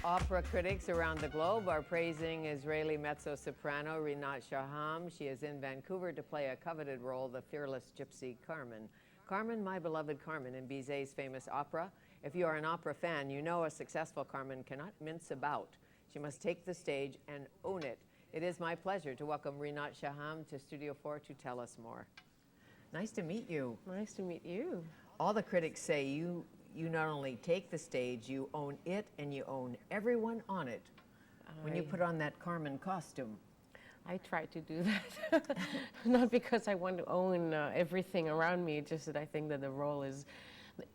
Opera critics around the globe are praising Israeli mezzo-soprano Rinat Shaham. She is in Vancouver to play a coveted role, the fearless gypsy Carmen. Carmen, my beloved Carmen, in Bizet's famous opera. If you are an opera fan, you know a successful Carmen cannot mince about. She must take the stage and own it. It is my pleasure to welcome Rinat Shaham to Studio 4 to tell us more. Nice to meet you. Nice to meet you. All the critics say you not only take the stage, you own it and you own everyone on it. When you put on that Carmen costume. I try to do that. Not because I want to own everything around me, just that I think that the role is,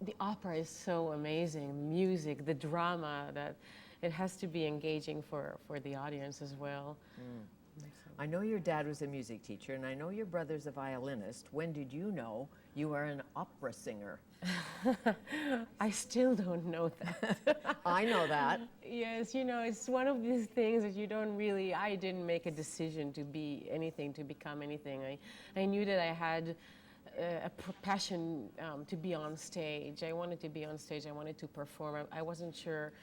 the opera is so amazing, the music, the drama, that it has to be engaging for the audience as well. I know your dad was a music teacher, and I know your brother's a violinist. When did you know you were an opera singer? I still don't know that. I know that. Yes, you know, it's one of these things that you don't really, I didn't make a decision to be anything, to become anything. I knew that I had a passion to be on stage. I wanted to be on stage, I wanted to perform. I wasn't sure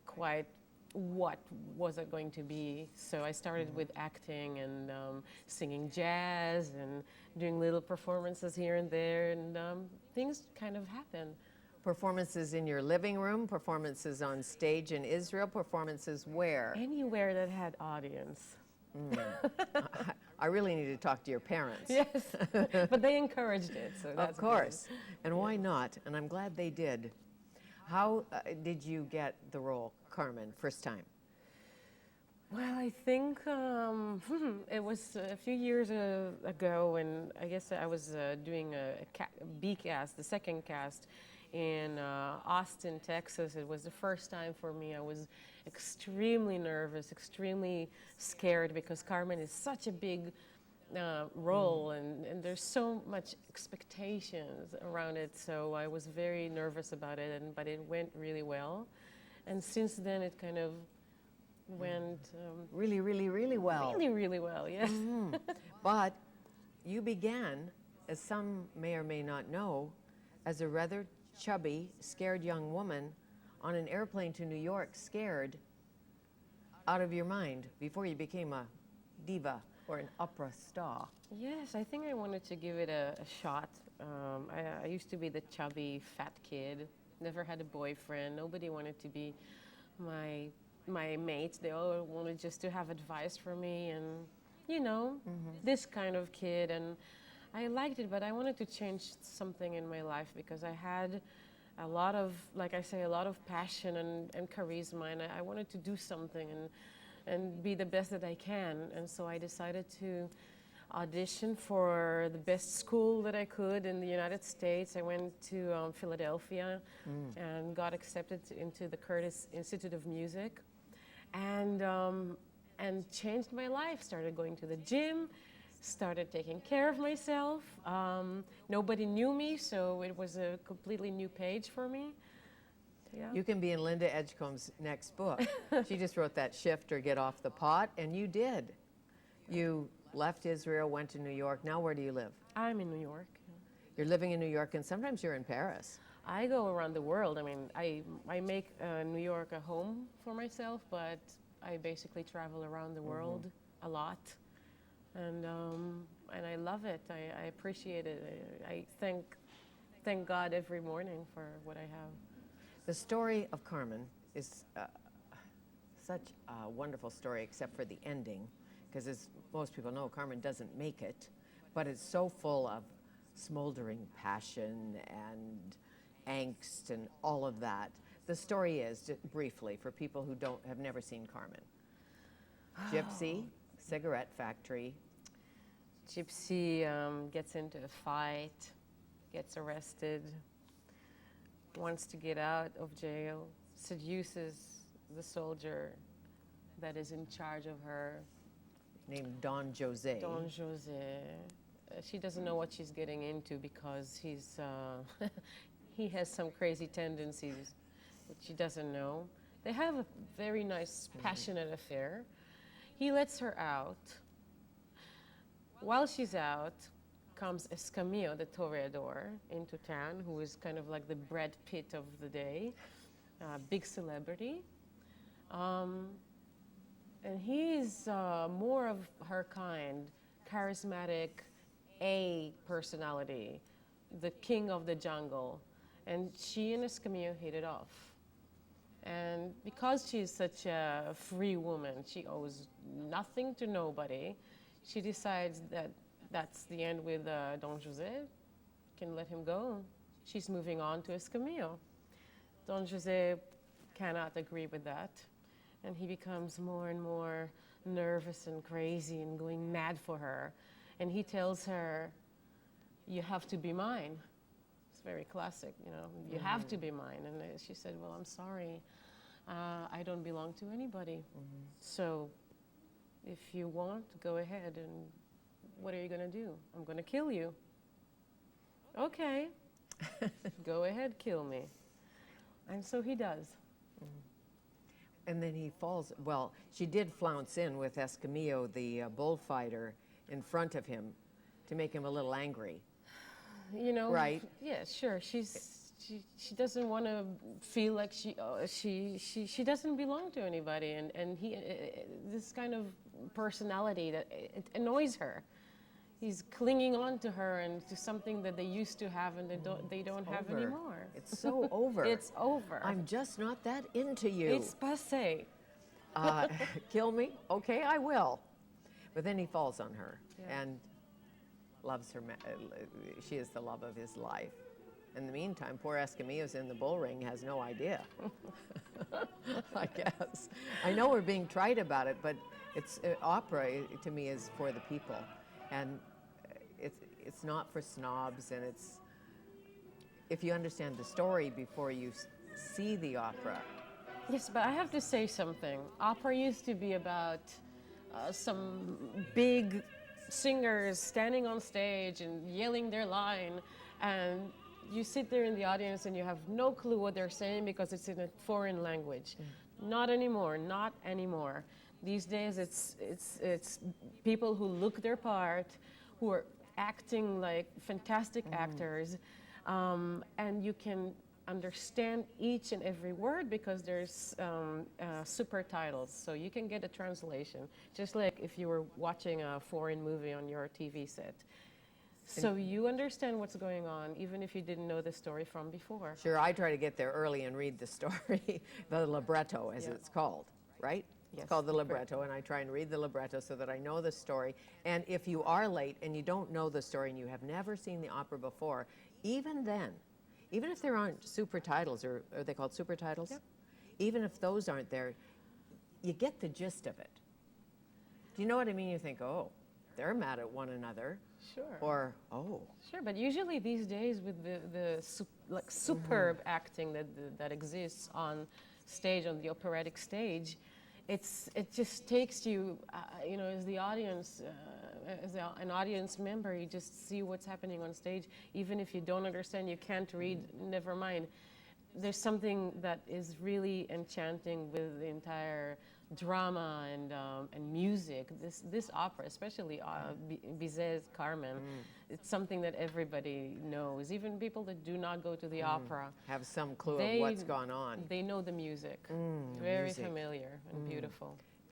quite what was it going to be. So I started with acting and singing jazz and doing little performances here and there, and things kind of happened. Performances in your living room, performances on stage in Israel, performances where? Anywhere that had audience. I really need to talk to your parents. Yes, but they encouraged it, so that's of course. good. And why not? And I'm glad they did. How did you get the role, Carmen, first time? Well, I think it was a few years ago, and I guess I was doing a B cast, the second cast, in Austin, Texas. It was the first time for me. I was extremely nervous, extremely scared, because Carmen is such a big role, and there's so much expectations around it, so I was very nervous about it, but it went really well. And since then it kind of went really well. Really well, yes. But you began, as some may or may not know, as a rather chubby, scared young woman on an airplane to New York, scared out of your mind, before you became a diva or an opera star. Yes, I think I wanted to give it a shot. I used to be the chubby, fat kid, never had a boyfriend, nobody wanted to be my mate. They all wanted just to have advice from me, and you know, this kind of kid. And I liked it, but I wanted to change something in my life, because I had a lot of, like I say, a lot of passion and charisma, and I wanted to do something and be the best that I can. And so I decided to audition for the best school that I could in the United States. I went to Philadelphia and got accepted into the Curtis Institute of Music, and changed my life. Started going to the gym, started taking care of myself. Nobody knew me, so it was a completely new page for me. Yeah. You can be in Linda Edgecombe's next book. She just wrote that Shift or Get Off the Pot, and you did. You left Israel, went to New York. Now where do you live? I'm in New York. You're living in New York, and sometimes you're in Paris. I go around the world. I mean, I make New York a home for myself, but I basically travel around the world a lot, and I love it. I appreciate it. I thank God every morning for what I have. The story of Carmen is such a wonderful story, except for the ending, because as most people know, Carmen doesn't make it, but it's so full of smoldering passion and angst and all of that. The story is, briefly, for people who have never seen Carmen. Gypsy, cigarette factory. Gypsy gets into a fight, gets arrested, wants to get out of jail, seduces the soldier that is in charge of her. Named Don Jose. Don Jose. She doesn't know what she's getting into, because he's he has some crazy tendencies which she doesn't know. They have a very nice, passionate affair. He lets her out. While she's out, comes Escamillo, the toreador, into town, who is kind of like the Brad Pitt of the day, big celebrity. Um, and he's more of her kind, charismatic, a personality, the king of the jungle. And she and Escamillo hit it off. And because she's such a free woman, she owes nothing to nobody, she decides that that's the end with Don Jose, can let him go. She's moving on to Escamillo. Don Jose cannot agree with that, and he becomes more and more nervous and crazy and going mad for her. And he tells her, you have to be mine. It's very classic, you know, you have to be mine. And she said, well, I'm sorry, I don't belong to anybody. So if you want, go ahead, and what are you going to do? I'm going to kill you. Okay, go ahead, kill me. And so he does. And then he falls. Well, she did flounce in with Escamillo, the bullfighter, in front of him to make him a little angry. You know, right? Yeah, sure. She doesn't want to feel like she doesn't belong to anybody, and he this kind of personality that it annoys her. He's clinging on to her and to something that they used to have and they don't have anymore. It's so over. It's over. I'm just not that into you. It's passé. Kill me? Okay, I will. But then he falls on her and loves her. She is the love of his life. In the meantime, poor Escamillo's in the bull ring, has no idea. I guess. I know we're being trite about it, but it's opera to me is for the people, and it's not for snobs. And it's if you understand the story before you see the opera. Yes, but I have to say something. Opera used to be about some big singers standing on stage and yelling their line, and you sit there in the audience and you have no clue what they're saying because it's in a foreign language. Not anymore, not anymore. These days it's people who look their part, who are acting like fantastic actors, and you can understand each and every word because there's super titles, so you can get a translation, just like if you were watching a foreign movie on your TV set. So you understand what's going on, even if you didn't know the story from before. Sure, I try to get there early and read the story, the libretto, as it's called, right? Yes. It's called the libretto, and I try and read the libretto so that I know the story. And if you are late and you don't know the story and you have never seen the opera before, even then, even if there aren't super titles, or are they called super titles? Yep. Even if those aren't there, you get the gist of it. Do you know what I mean? You think, oh, they're mad at one another. Sure. Or, oh. Sure, but usually these days with the superb acting that exists on stage, on the operatic stage, it just takes you, you know, as the audience, an audience member, you just see what's happening on stage. Even if you don't understand, you can't read, never mind. There's something that is really enchanting with the entire drama and music. This opera, especially Bizet's Carmen, it's something that everybody knows. Even people that do not go to the opera have some clue of what's gone on. They know the music. Very music. familiar and beautiful.